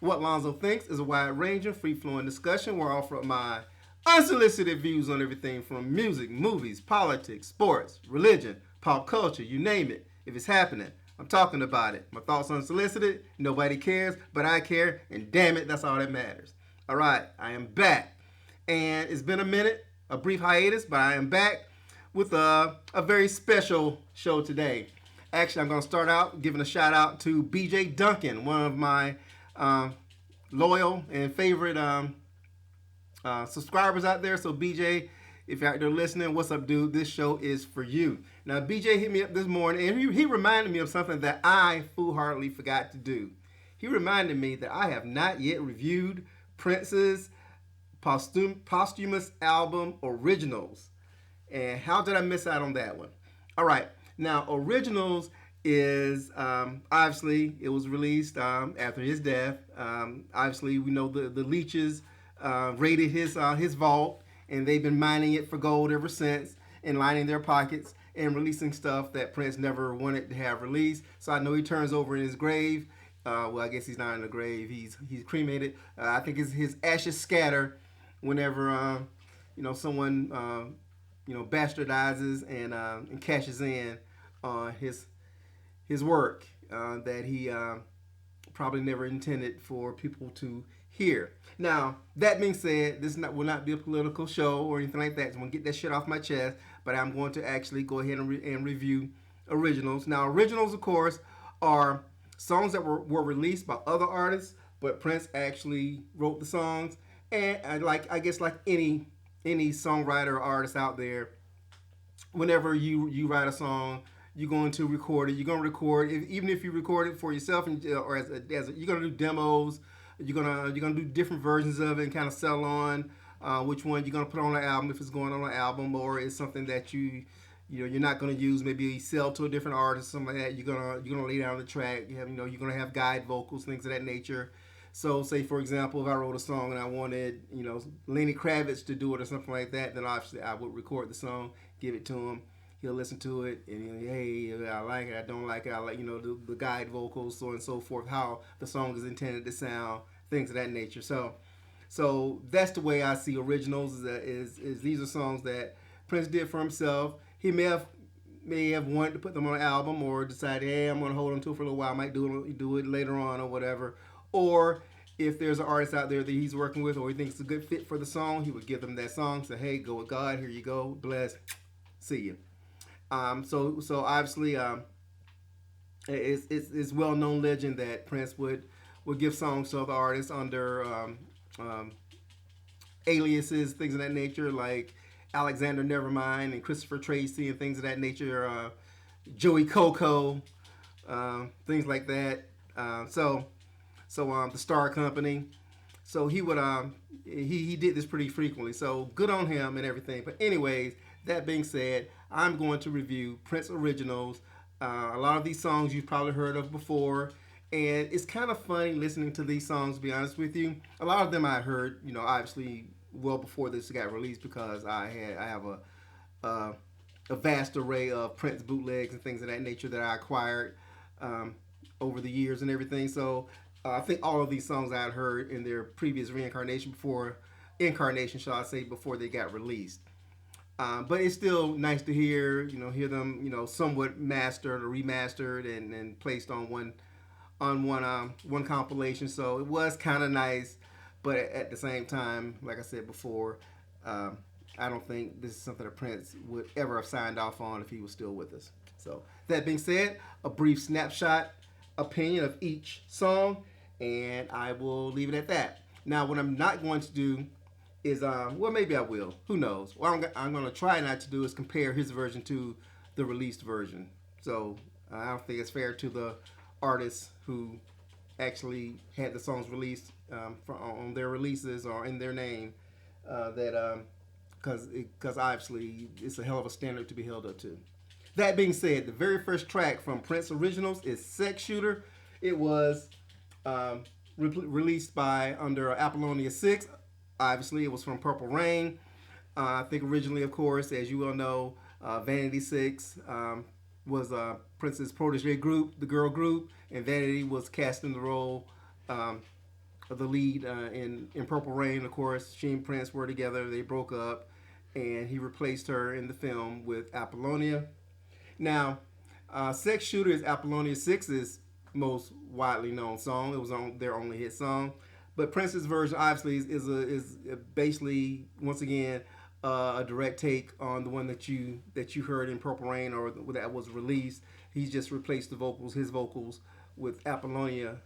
What Lonzo thinks is a wide-ranging, free-flowing discussion where I offer up my unsolicited views on everything from music, movies, politics, sports, religion, pop culture, you name it. If it's happening, I'm talking about it. My thoughts unsolicited, nobody cares, but I care, and damn it, that's all that matters. All right, I am back. And it's been a minute, a brief hiatus, but I am back with a very special show today. Actually, I'm going to start out giving a shout out to BJ Duncan, one of my loyal and favorite subscribers out there. So, BJ, if you're out there listening, what's up, dude? This show is for you. Now, BJ hit me up this morning, and he reminded me of something that I foolhardily forgot to do. He reminded me that I have not yet reviewed PRinCE's posthumous album Originals. And how did I miss out on that one? All right. Now, Originals is obviously it was released after his death. Obviously, we know the leeches raided his vault, and they've been mining it for gold ever since, and lining their pockets and releasing stuff that Prince never wanted to have released. So I know he turns over in his grave. Well, I guess he's not in the grave. He's cremated. I think his ashes scatter whenever someone bastardizes and cashes in on his work that he probably never intended for people to hear. Now, that being said, this will not be a political show or anything like that. I'm going to get that shit off my chest, but I'm going to actually go ahead and review Originals. Now, Originals, of course, are songs that were released by other artists, but Prince actually wrote the songs. And I guess like any songwriter or artist out there, whenever you write a song, you're going to record it. You're going to record, even if you record it for yourself, or as you're going to do demos. You're gonna do different versions of it and kind of sell on which one you're gonna put on an album, if it's going on an album, or it's something that you're not gonna use. Maybe sell to a different artist, something like that. You're gonna lay down the track. You're gonna have guide vocals, things of that nature. So, say for example, if I wrote a song and I wanted Lenny Kravitz to do it or something like that, then obviously I would record the song, give it to him. He'll listen to it and hey, I like it, I don't like it, I like the guide vocals, so on and so forth, how the song is intended to sound, things of that nature. So that's the way I see Originals. Is these are songs that Prince did for himself. He may have wanted to put them on an album, or decided, hey, I'm going to hold on to it for a little while. I might do it later on or whatever. Or if there's an artist out there that he's working with, or he thinks it's a good fit for the song, he would give them that song. Say, hey, go with God. Here you go. Bless. See you. So obviously, it's well-known legend that Prince would give songs to other artists under aliases, things of that nature, like Alexander Nevermind and Christopher Tracy and things of that nature, Joey Coco, things like that. So the Star Company. So he would he did this pretty frequently. So good on him and everything. But anyways, that being said, I'm going to review Prince Originals. A lot of these songs you've probably heard of before. And it's kind of funny listening to these songs, to be honest with you. A lot of them I heard, obviously well before this got released, because I have a vast array of Prince bootlegs and things of that nature that I acquired over the years and everything. So I think all of these songs I had heard in their previous incarnation, before they got released. But it's still nice to hear them, somewhat mastered or remastered and placed on one compilation. So it was kind of nice, but at the same time, like I said before, I don't think this is something that Prince would ever have signed off on if he was still with us. So that being said, a brief snapshot opinion of each song, and I will leave it at that. Now, what I'm not going to do is, maybe I will. Who knows? What I'm going to try not to do is compare his version to the released version. So I don't think it's fair to the artists who actually had the songs released on their releases or in their name, because obviously it's a hell of a standard to be held up to. That being said, the very first track from Prince Originals is Sex Shooter. It was released by under Apollonia 6. Obviously, it was from Purple Rain. I think originally, of course, as you well know, Vanity 6 was Prince's protege group, the girl group, and Vanity was cast in the role the lead in Purple Rain. Of course, she and Prince were together. They broke up, and he replaced her in the film with Apollonia. Now, Sex Shooter is Apollonia Six's most widely known song. It was on their only hit song. But Prince's version obviously is basically once again a direct take on the one that you heard in Purple Rain or that was released. He's just replaced the vocals, his vocals, with Apollonia's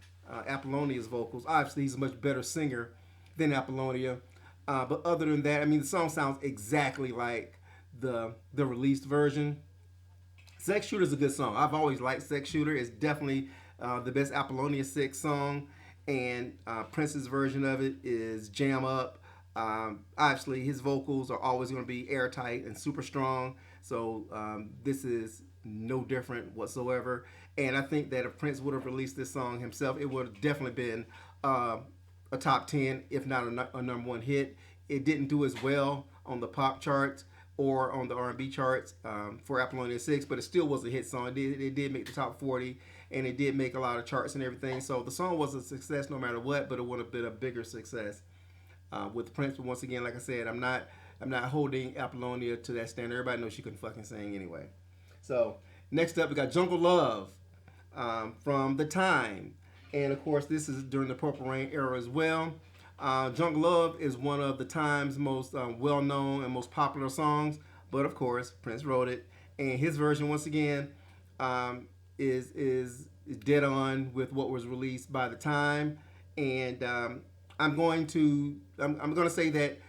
vocals. Obviously, he's a much better singer than Apollonia. But other than that, I mean, the song sounds exactly like the released version. Sex Shooter is a good song. I've always liked Sex Shooter. It's definitely the best Apollonia 6 song. And Prince's version of it is Jam Up. Obviously, his vocals are always going to be airtight and super strong. So this is no different whatsoever. And I think that if Prince would have released this song himself, it would have definitely been a top 10, if not a number one hit. It didn't do as well on the pop charts or on the R&B charts for Apollonia 6, but it still was a hit song. It did make the top 40, and it did make a lot of charts and everything. So the song was a success no matter what, but it would have been a bigger success with Prince. But once again, like I said, I'm not holding Apollonia to that standard. Everybody knows she couldn't fucking sing anyway. So next up, we got Jungle Love from The Time. And of course, this is during the Purple Rain era as well. Jungle Love is one of The Time's most well-known and most popular songs. But of course, Prince wrote it. And his version, once again, is dead on with what was released by The Time. And I'm going to say that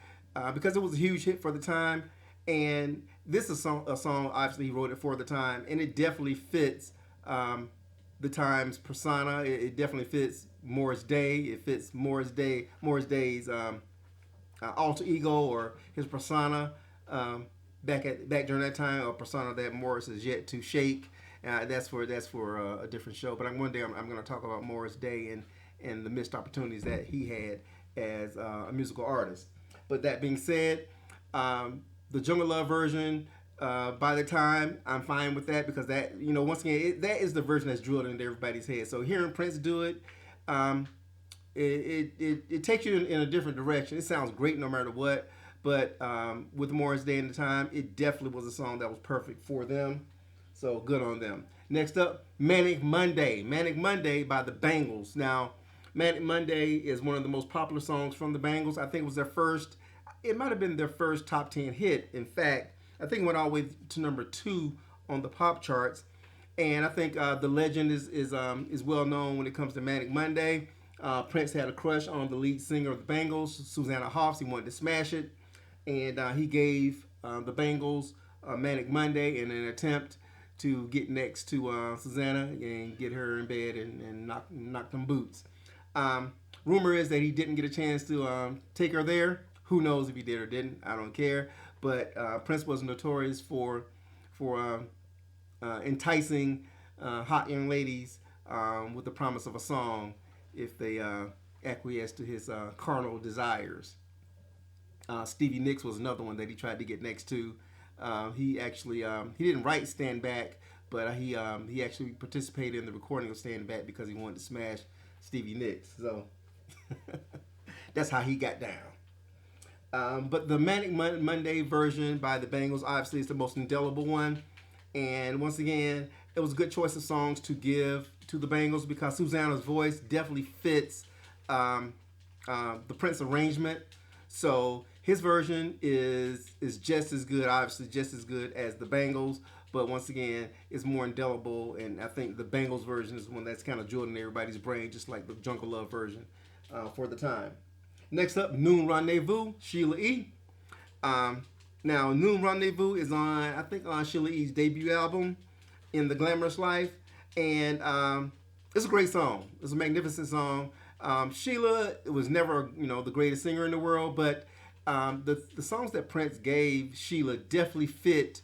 because it was a huge hit for The Time, and this is a song obviously he wrote it for The Time, and it definitely fits The Time's persona. It definitely fits Morris Day. It fits Morris Day's alter ego or his persona back during that time, a persona that Morris is yet to shake. That's for a different show. But one day I'm going to talk about Morris Day and the missed opportunities that he had as a musical artist. But that being said, the Jungle Love version, by The Time, I'm fine with that because that, once again, that is the version that's drilled into everybody's head. So hearing Prince do it, it takes you in a different direction. It sounds great no matter what. But with Morris Day and The Time, it definitely was a song that was perfect for them. So good on them. Next up, Manic Monday. Manic Monday by the Bangles. Now, Manic Monday is one of the most popular songs from the Bangles. I think it was it might have been their first top 10 hit. In fact, I think it went all the way to number 2 on the pop charts. And I think the legend is well known when it comes to Manic Monday. Prince had a crush on the lead singer of the Bangles, Susanna Hoffs. He wanted to smash it. And he gave the Bangles Manic Monday in an attempt to get next to Susanna and get her in bed and knock them boots. Rumor is that he didn't get a chance to take her there. Who knows if he did or didn't? I don't care. But Prince was notorious for enticing hot young ladies with the promise of a song if they acquiesced to his carnal desires. Stevie Nicks was another one that he tried to get next to. He actually he didn't write Stand Back, but he actually participated in the recording of Stand Back because he wanted to smash Stevie Nicks. So that's how he got down. But the Manic Monday version by the Bangles obviously is the most indelible one. And once again, it was a good choice of songs to give to the Bangles because Susanna's voice definitely fits the Prince arrangement. So his version is just as good, obviously just as good as the Bangles, but once again, it's more indelible, and I think the Bangles version is one that's kind of drilled in everybody's brain, just like the Jungle Love version for The Time. Next up, Noon Rendezvous, Sheila E. Now, Noon Rendezvous is on Sheila E.'s debut album, In the Glamorous Life, and it's a great song. It's a magnificent song. Sheila was never, the greatest singer in the world, but the songs that Prince gave Sheila definitely fit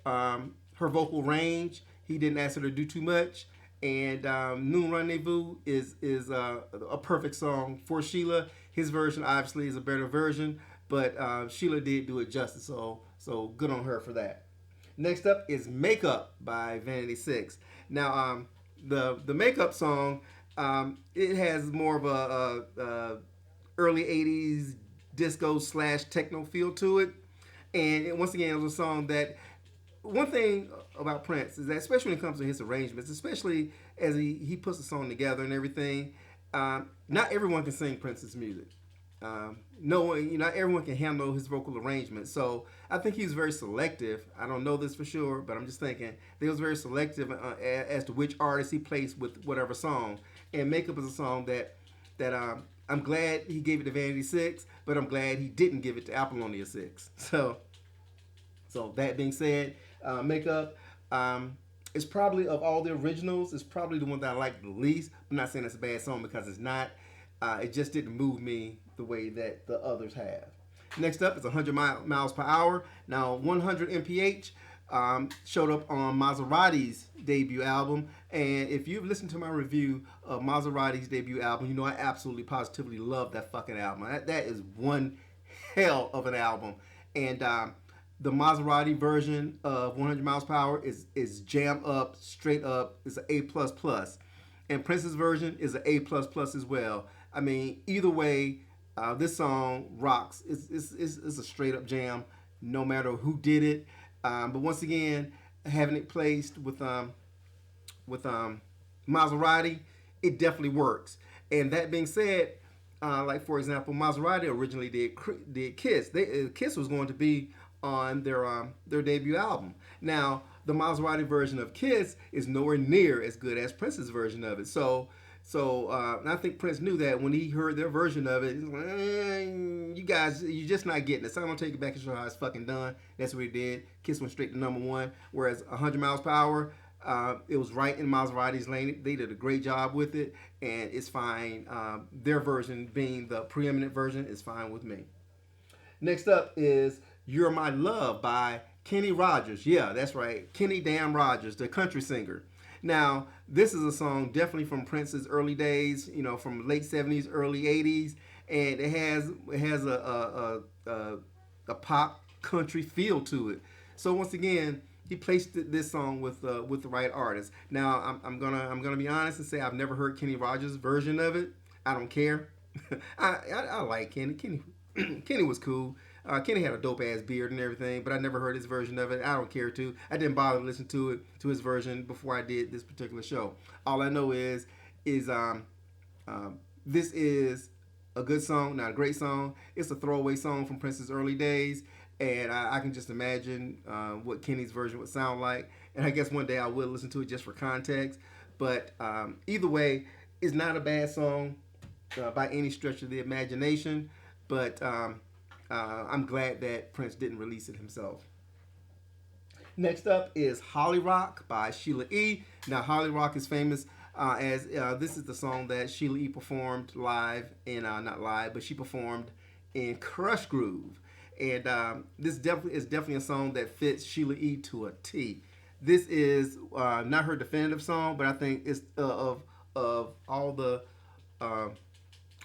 her vocal range. He didn't ask her to do too much, and Noon Rendezvous is a perfect song for Sheila. His version obviously is a better version, but Sheila did do it justice, so good on her for that. Next up is Makeup by Vanity 6. Now, the Makeup song, It has more of a early '80s disco slash techno feel to it, and once again, it was a song that one thing about Prince is that, especially when it comes to his arrangements, especially as he puts the song together and everything, not everyone can sing Prince's music. No one, not everyone can handle his vocal arrangement. So I think he was very selective. I don't know this for sure, but I'm just thinking that he was very selective as to which artist he placed with whatever song. And Makeup is a song that I'm glad he gave it to Vanity Six, but I'm glad he didn't give it to Apollonia Six. So that being said, Makeup is probably, of all the originals, is probably the one that I like the least. I'm not saying it's a bad song because it's not. It just didn't move me the way that the others have. Next up is 100 miles per hour. Now, 100 mph showed up on Maserati's debut album. And if you've listened to my review of Maserati's debut album, you know I absolutely positively love that fucking album. That is one hell of an album. And the Maserati version of 100 miles per hour is jam up, straight up. It's an A++. And Prince's version is an A++ as well. I mean, either way, this song rocks. It's a straight up jam, no matter who did it. But once again, having it placed with Maserati, it definitely works. And that being said, like for example, Maserati originally did Kiss. Kiss was going to be on their debut album. Now, the Maserati version of Kiss is nowhere near as good as Prince's version of it. So I think Prince knew that when he heard their version of it. He's like, you guys, you're just not getting it. So I'm gonna take it back and show how it's fucking done. That's what he did. Kiss went straight to #1. Whereas 100 miles per hour, it was right in Maserati's lane. They did a great job with it, and it's fine. Their version being the preeminent version is fine with me. Next up is "You're My Love" by Kenny Rogers. Yeah, that's right, Kenny Damn Rogers, the country singer. Now, this is a song definitely from Prince's early days, from late '70s, early '80s, and it has a pop country feel to it. So once again, he placed this song with the right artist. Now, I'm gonna be honest and say I've never heard Kenny Rogers' version of it. I don't care. I like Kenny. Kenny was cool. Kenny had a dope ass beard and everything, but I never heard his version of it. I don't care to. I didn't bother to listen to his version before I did this particular show. All I know is this is a good song, not a great song. It's a throwaway song from Prince's early days, and I can just imagine what Kenny's version would sound like. And I guess one day I will listen to it just for context. But either way, it's not a bad song by any stretch of the imagination. But I'm glad that Prince didn't release it himself. Next up is "Holly Rock" by Sheila E. Now, Holly Rock is famous as this is the song that Sheila E. performed live in, not live, but she performed in Crush Groove. And this is definitely a song that fits Sheila E. to a T. This is not her definitive song, but I think it's of all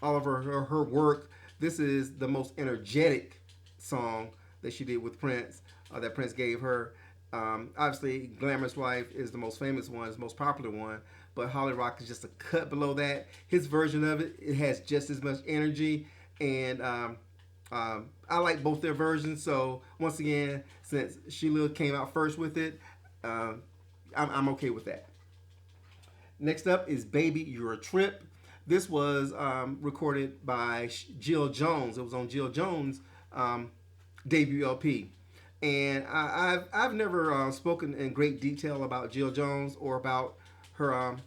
of her work. This is the most energetic song that she did with Prince, that Prince gave her. Obviously, "Glamorous Wife" is the most famous one, is the most popular one, but "Holly Rock" is just a cut below that. His version of it has just as much energy, and I like both their versions. So once again, since Sheila came out first with it, I'm okay with that. Next up is "Baby You're a Trip." This was recorded by Jill Jones. It was on Jill Jones' debut LP. And I've never spoken in great detail about Jill Jones or about her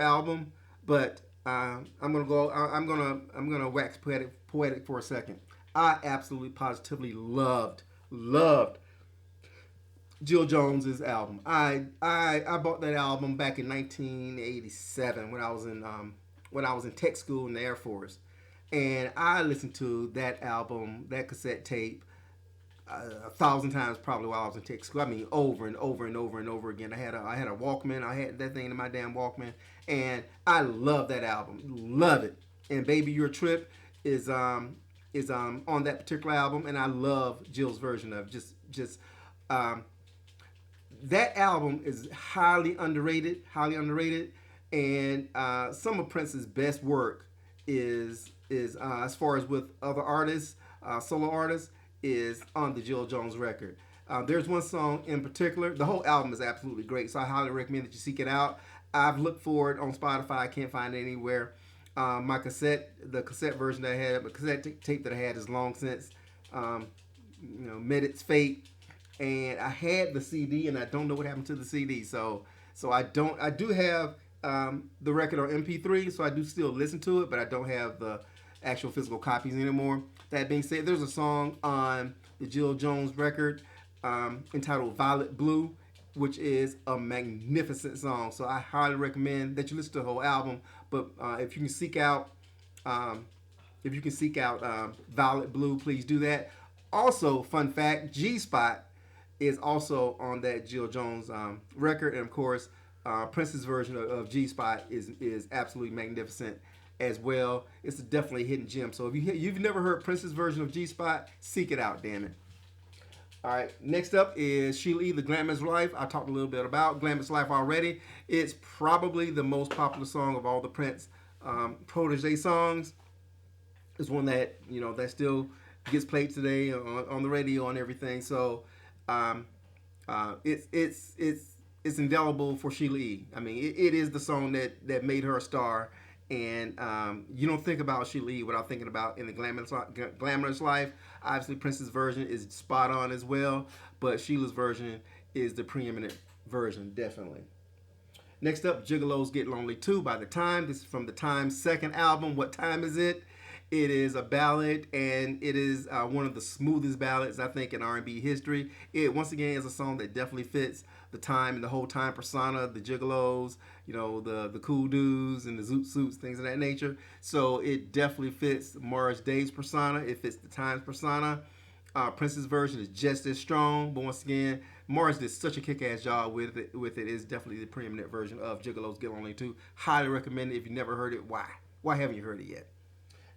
album, but I'm gonna wax poetic for a second. I absolutely positively loved Jill Jones's album. I bought that album back in 1987 when I was in tech school in the Air Force, and I listened to that album, that cassette tape, 1,000 times probably while I was in tech school. I mean, over and over and over and over again. I had a Walkman. I had that thing in my damn Walkman, and I love that album. Love it. And "Baby You're a Trip" is on that particular album, and I love Jill's version of it. Just that album is highly underrated. And some of Prince's best work is as far as with other artists, solo artists, is on the Jill Jones record. There's one song in particular. The whole album is absolutely great, so I highly recommend that you seek it out. I've looked for it on Spotify. I can't find it anywhere. My cassette, the cassette version that I had, the cassette tape that I had is long since, um, met its fate. And I had the CD, and I don't know what happened to the CD. So I don't. I do have the record on MP3, so I do still listen to it, but I don't have the actual physical copies anymore. That being said, there's a song on the Jill Jones record entitled "Violet Blue," which is a magnificent song. So I highly recommend that you listen to the whole album. But if you can seek out, um, Violet Blue, please do that. Also, fun fact: G Spot is also on that Jill Jones record, and of course, Prince's version of G Spot is absolutely magnificent as well. It's definitely a hidden gem. So if you've never heard Prince's version of G Spot, seek it out. Damn it. All right, next up is Sheila E. The Glamorous Life. I talked a little bit about Glamorous Life already. It's probably the most popular song of all the Prince protege songs. It's one that that still gets played today on the radio and everything. So um, it's indelible for Sheila E. I mean, it is the song that made her a star. And you don't think about Sheila E. without thinking about In the Glamorous Life. Obviously, Prince's version is spot on as well, but Sheila's version is the preeminent version, definitely. Next up, Gigolos Get Lonely Too by The Time. This is from The Time's second album, What Time Is It? It is a ballad, and it is one of the smoothest ballads, I think, in R&B history. It, once again, is a song that definitely fits the time and the whole time persona, the gigolos, the cool dudes and the zoot suits, things of that nature. So it definitely fits Morris Day's persona. It fits the time's persona. Prince's version is just as strong, but once again, Morris did such a kick-ass job with it. It's definitely the preeminent version of Gigolos Get Lonely Too. Highly recommend it. If you never heard it, why? Why haven't you heard it yet?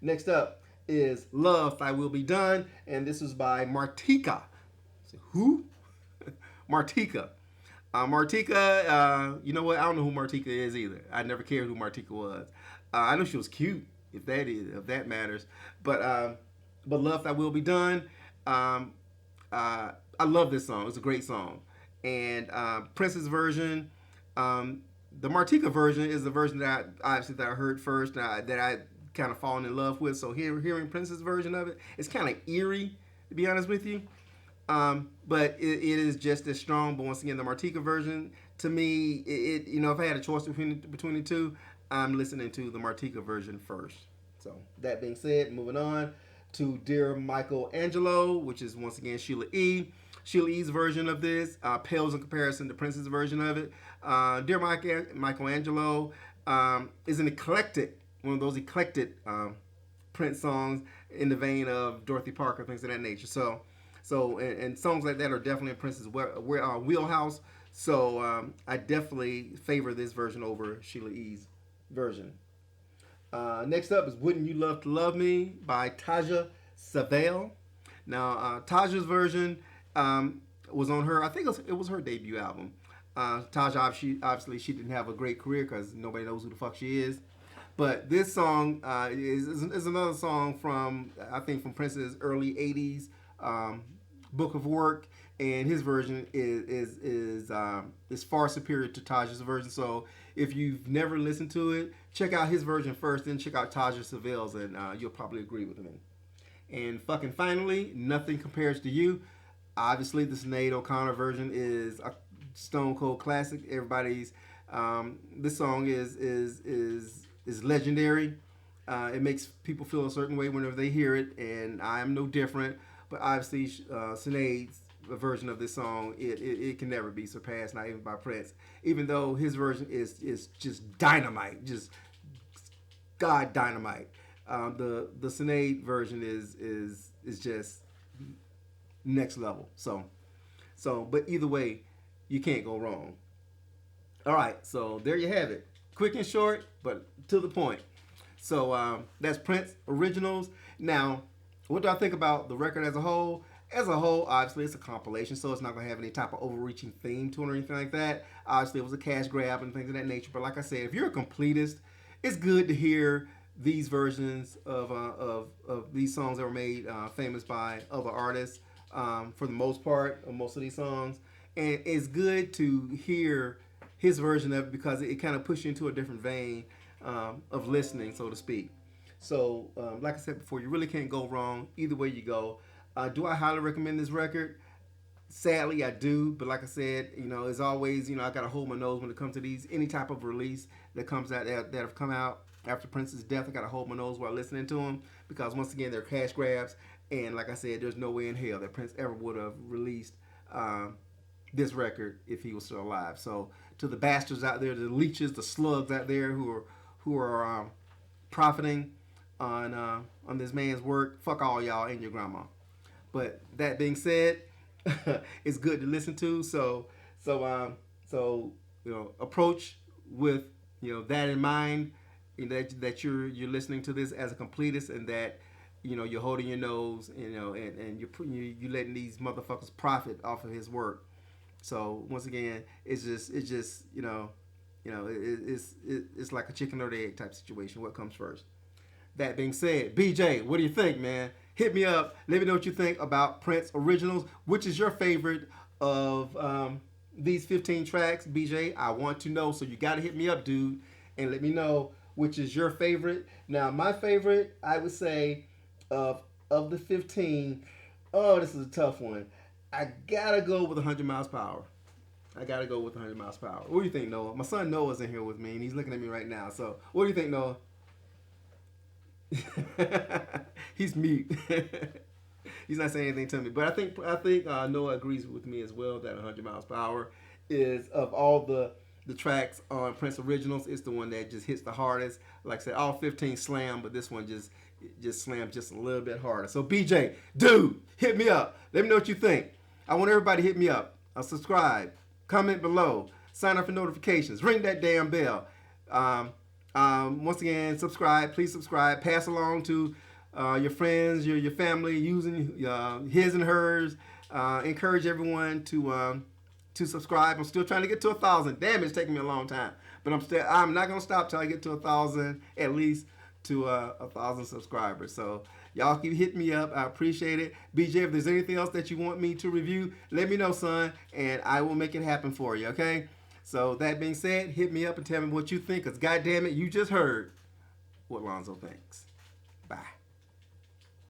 Next up is Love, Thy Will Be Done, and this is by Martika. Who? Martika. Martika, you know what? I don't know who Martika is either. I never cared who Martika was. I know she was cute, if that matters. But Love, Thy Will Be Done. I love this song. It's a great song. And Prince's version, the Martika version is the version that I heard first, that I kind of fallen in love with. So hearing Prince's version of it, it's kind of eerie, to be honest with you. But it is just as strong. But once again, the Martika version, to me, if I had a choice between the two, I'm listening to the Martika version first. So that being said, moving on to Dear Michelangelo, which is once again Sheila E. Sheila E's version of this pales in comparison to Prince's version of it. Dear Michelangelo is one of those eclectic Prince songs in the vein of Dorothy Parker, things of that nature. And songs like that are definitely in Prince's wheelhouse. So I definitely favor this version over Sheila E's version. Next up is Wouldn't You Love to Love Me by Taja Savale. Now, Taja's version was on her, I think it was her debut album. Taja, obviously, she didn't have a great career because nobody knows who the fuck she is. But this song is another song from Prince's early 80s book of work, and his version is far superior to Taja's version. So if you've never listened to it, check out his version first, then check out Taja Savale's, and you'll probably agree with me. And fucking finally, Nothing Compares to You. Obviously, the Sinead O'Connor version is a stone cold classic. Everybody's this song is legendary. It makes people feel a certain way whenever they hear it, and I am no different. But obviously, Sinead's version of this song, it can never be surpassed, not even by Prince. Even though his version is just dynamite, just God dynamite. The Sinead version is just next level. But either way, you can't go wrong. All right, so there you have it. Quick and short, but to the point. So that's Prince Originals. Now, what do I think about the record as a whole? as a whole, obviously, it's a compilation, so it's not going to have any type of overreaching theme to it or anything like that. Obviously, it was a cash grab and things of that nature. But like I said, if you're a completist, it's good to hear these versions of these songs that were made famous by other artists for the most part, of most of these songs. And it's good to hear his version of it because it kind of pushes you into a different vein of listening, so to speak. So, like I said before, you really can't go wrong either way you go. Do I highly recommend this record? Sadly, I do. But like I said, as always, I got to hold my nose when it comes to any type of release that comes out that have come out after Prince's death. I got to hold my nose while listening to them because once again, they're cash grabs. And like I said, there's no way in hell that Prince ever would have released this record if he was still alive. So to the bastards out there, the leeches, the slugs out there who are profiting on this man's work, fuck all y'all and your grandma. But that being said, it's good to listen to. So approach with that in mind. That you're listening to this as a completist, and that you're holding your nose, and you're letting these motherfuckers profit off of his work. So once again, it's like a chicken or the egg type situation. What comes first? That being said, BJ, what do you think, man? Hit me up. Let me know what you think about PRinCE Originals. Which is your favorite of these 15 tracks, BJ? I want to know. So you got to hit me up, dude, and let me know which is your favorite. Now, my favorite, I would say, of the 15. Oh, this is a tough one. I gotta go with 100 miles per hour. I gotta go with 100 miles per hour. What do you think, Noah? My son Noah's in here with me, and he's looking at me right now. So, what do you think, Noah? He's mute. He's not saying anything to me, but I think Noah agrees with me as well that 100 miles per hour is, of all the tracks on PRinCE Originals, it's the one that just hits the hardest. Like I said, all 15 slam, but this one just slams just a little bit harder. So BJ, dude, hit me up. Let me know what you think. I want everybody to hit me up. Subscribe, comment below, sign up for notifications, ring that damn bell. Once again, subscribe. Please subscribe. Pass along to your friends, your family, using his and hers. Encourage everyone to subscribe. I'm still trying to get to 1,000. Damn, it's taking me a long time, but I'm not gonna stop till I get to 1,000, at least to 1,000 subscribers. So y'all keep hitting me up. I appreciate it. BJ, if there's anything else that you want me to review, let me know, son, and I will make it happen for you. Okay. So that being said, hit me up and tell me what you think, because goddamn it, you just heard what Lonzo thinks. Bye.